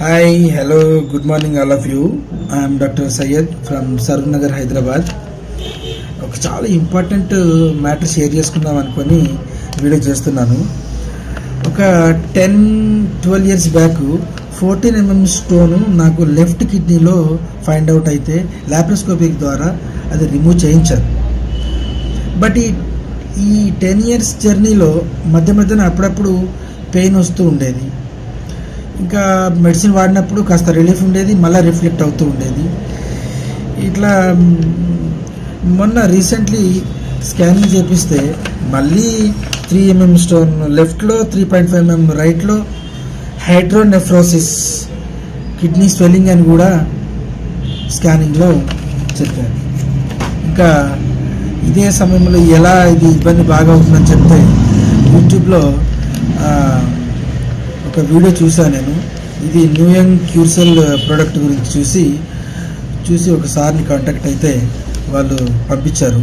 Hi, hello, good morning all of you. I am Dr. Syed from Sarvnagar, Hyderabad. ఒక చాలా important matter share చేసుకుందాం అనుకొని video చేస్తున్నాను. ఒక 10-12 ఇయర్స్ బ్యాక్ 14 mm స్టోను నాకు left కిడ్నీలో ఫైండ్ అవుట్ అయితే లాప్రోస్కోపిక్ ద్వారా అది రిమూవ్ చేయించారు. బట్ ఈ 10 ఇయర్స్ జర్నీలో మధ్యన అప్పుడప్పుడు పెయిన్ వస్తూ ఉండేది. ఇంకా మెడిసిన్ వాడినప్పుడు కాస్త రిలీఫ్ ఉండేది, మళ్ళీ రిఫ్లెక్ట్ అవుతూ ఉండేది. ఇట్లా మొన్న రీసెంట్లీ స్కానింగ్ చేపిస్తే మళ్ళీ 3 mm స్టోన్ లెఫ్ట్లో, 3.5 mm రైట్లో, హైడ్రోనెఫ్రోసిస్, కిడ్నీ స్వెల్లింగ్ అని కూడా స్కానింగ్లో చెప్పారు. ఇంకా ఇదే సమయంలో ఎలా ఇది ఇబ్బంది బాగా అవుతుందని చెప్తే యూట్యూబ్లో ఒక వీడియో చూసాను నేను. ఇది న్యూయంగ్ క్యూర్సెల్ ప్రోడక్ట్ గురించి చూసి ఒకసారిని కాంటాక్ట్ అయితే వాళ్ళు పంపించారు.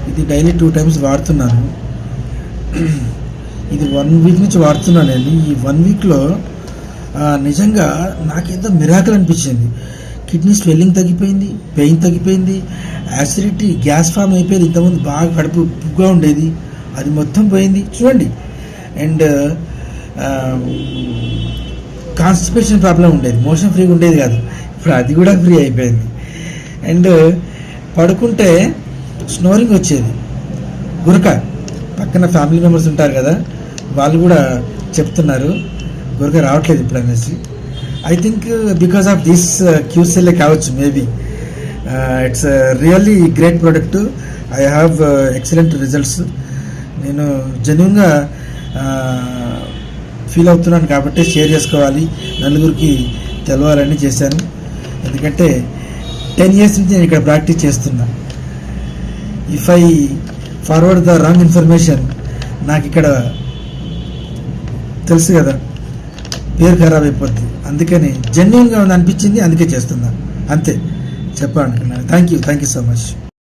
ఇది డైలీ 2 times వాడుతున్నాను. ఇది 1 week నుంచి వాడుతున్నాను నేను. ఈ 1 weekలో నిజంగా నాకేంతో మిరాకిల్ అనిపించింది. కిడ్నీ స్వెల్లింగ్ తగ్గిపోయింది, పెయిన్ తగ్గిపోయింది, యాసిడిటీ గ్యాస్ ఫామ్ అయిపోయింది. ఇంతకుముందు బాగా కడుపు ఉప్పుగా ఉండేది, అది మొత్తం పోయింది చూడండి. అండ్ కాన్స్టిపేషన్ ప్రాబ్లం ఉండేది, మోషన్ ఫ్రీగా ఉండేది కాదు, ఇప్పుడు అది కూడా ఫ్రీ అయిపోయింది. అండ్ పడుకుంటే స్నోరింగ్ వచ్చేది, గురక. పక్కన ఫ్యామిలీ మెంబర్స్ ఉంటారు కదా, వాళ్ళు కూడా చెప్తున్నారు గురక రావట్లేదు ఇప్పుడు అనేసి. I think because of this క్యూర్సెల్లే కావచ్చు maybe. It's really great product. I have excellent results. నేను జెన్యూన్గా ఫీల్ అవుతున్నాను కాబట్టి షేర్ చేసుకోవాలి, నలుగురికి తెలవాలని చేశాను. ఎందుకంటే 10 years నుంచి నేను ఇక్కడ ప్రాక్టీస్ చేస్తున్నా. If I forward the wrong information, నాకు ఇక్కడ తెలుసు కదా పేరు ఖరాబ్ అయిపోద్ది. అందుకని జెన్యూన్గా అనిపించింది, అందుకే చేస్తున్నా, అంతే చెప్పాలనుకున్నాను. Thank you so much.